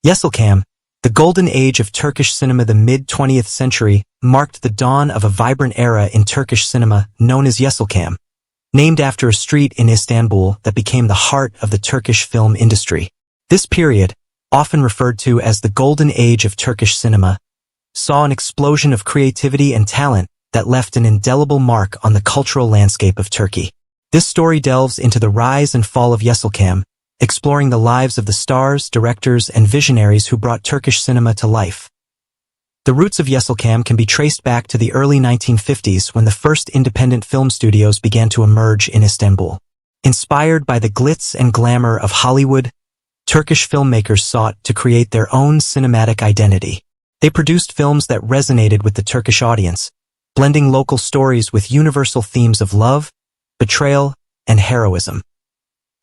Yeşilçam, the golden age of Turkish cinema. The mid-20th century marked the dawn of a vibrant era in Turkish cinema known as Yeşilçam, named after a street in Istanbul that became the heart of the Turkish film industry. This period, often referred to as the golden age of Turkish cinema, saw an explosion of creativity and talent that left an indelible mark on the cultural landscape of Turkey. This story delves into the rise and fall of Yeşilçam, exploring the lives of the stars, directors, and visionaries who brought Turkish cinema to life. The roots of Yeşilçam can be traced back to the early 1950s when the first independent film studios began to emerge in Istanbul. Inspired by the glitz and glamour of Hollywood, Turkish filmmakers sought to create their own cinematic identity. They produced films that resonated with the Turkish audience, blending local stories with universal themes of love, betrayal, and heroism.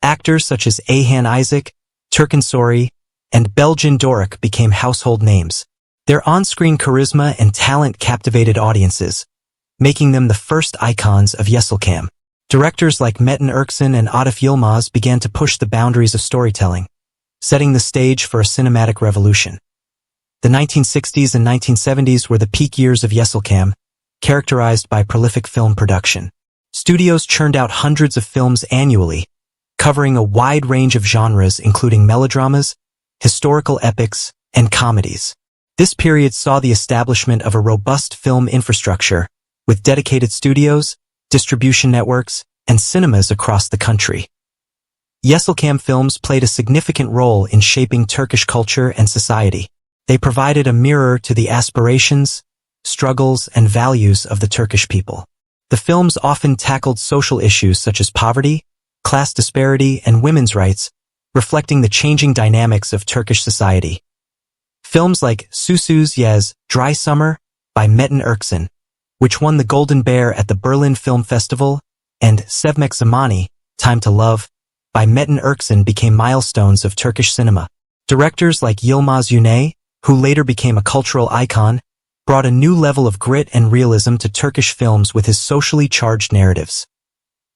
Actors such as Ayhan Isaac, Turkin Sori, and Belgin Doruk became household names. Their on-screen charisma and talent captivated audiences, making them the first icons of Yeşilçam. Directors like Metin Erksin and Atif Yilmaz began to push the boundaries of storytelling, setting the stage for a cinematic revolution. The 1960s and 1970s were the peak years of Yeşilçam, characterized by prolific film production. Studios churned out hundreds of films annually, covering a wide range of genres including melodramas, historical epics, and comedies. This period saw the establishment of a robust film infrastructure, with dedicated studios, distribution networks, and cinemas across the country. Yeşilçam films played a significant role in shaping Turkish culture and society. They provided a mirror to the aspirations, struggles, and values of the Turkish people. The films often tackled social issues such as poverty, class disparity, and women's rights, reflecting the changing dynamics of Turkish society. Films like Susuz Yaz, Dry Summer, by Metin Erksin, which won the Golden Bear at the Berlin Film Festival, and Sevmek Zamani, Time to Love, by Metin Erksin became milestones of Turkish cinema. Directors like Yilmaz Güney, who later became a cultural icon, brought a new level of grit and realism to Turkish films with his socially charged narratives.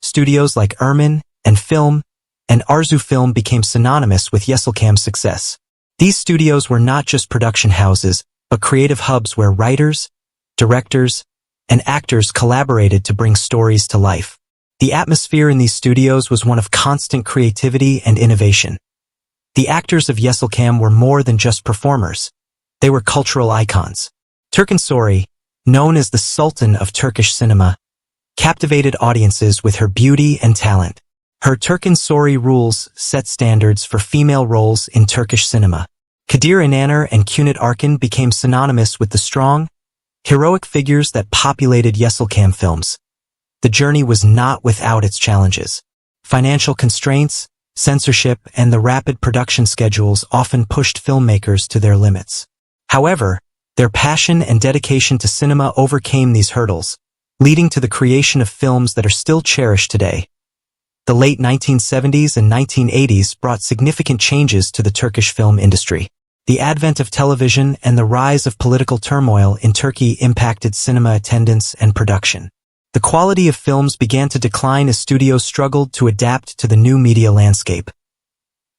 Studios like Ermin and Film and Arzu Film became synonymous with Yeşilçam's success. These studios were not just production houses, but creative hubs where writers, directors, and actors collaborated to bring stories to life. The atmosphere in these studios was one of constant creativity and innovation. The actors of Yeşilçam were more than just performers. They were cultural icons. Turkin Sori, known as the Sultan of Turkish cinema, captivated audiences with her beauty and talent. Her Turkin Sori rules set standards for female roles in Turkish cinema. Kadir İnanır and Cüneyt Arkın became synonymous with the strong, heroic figures that populated Yeşilçam films. The journey was not without its challenges. Financial constraints, censorship, and the rapid production schedules often pushed filmmakers to their limits. However, their passion and dedication to cinema overcame these hurdles, leading to the creation of films that are still cherished today. The late 1970s and 1980s brought significant changes to the Turkish film industry. The advent of television and the rise of political turmoil in Turkey impacted cinema attendance and production. The quality of films began to decline as studios struggled to adapt to the new media landscape.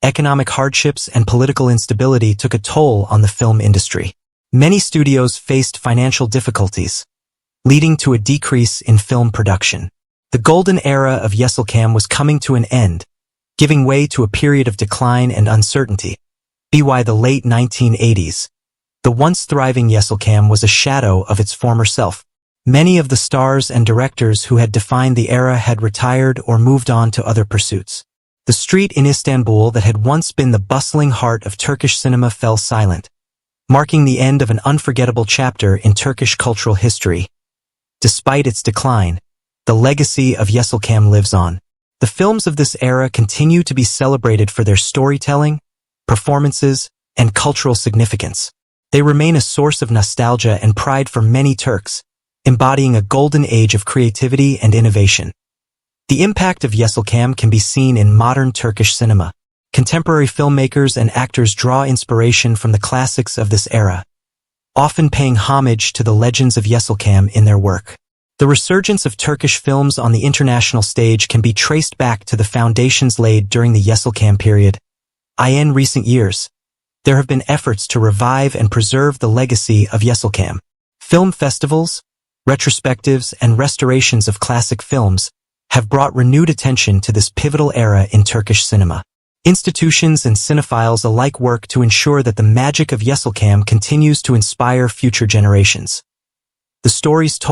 Economic hardships and political instability took a toll on the film industry. Many studios faced financial difficulties, leading to a decrease in film production. The golden era of Yeşilçam was coming to an end, giving way to a period of decline and uncertainty. By the late 1980s, the once thriving Yeşilçam was a shadow of its former self. Many of the stars and directors who had defined the era had retired or moved on to other pursuits. The street in Istanbul that had once been the bustling heart of Turkish cinema fell silent, marking the end of an unforgettable chapter in Turkish cultural history. Despite its decline, the legacy of Yeşilçam lives on. The films of this era continue to be celebrated for their storytelling, performances, and cultural significance. They remain a source of nostalgia and pride for many Turks, embodying a golden age of creativity and innovation. The impact of Yeşilçam can be seen in modern Turkish cinema. Contemporary filmmakers and actors draw inspiration from the classics of this era, often paying homage to the legends of Yeşilçam in their work. The resurgence of Turkish films on the international stage can be traced back to the foundations laid during the Yeşilçam period. In recent years, There have been efforts to revive and preserve the legacy of Yeşilçam. Film festivals, retrospectives, and restorations of classic films have brought renewed attention to this pivotal era in Turkish cinema. Institutions and cinephiles alike work to ensure that the magic of Yeşilçam continues to inspire future generations. The stories told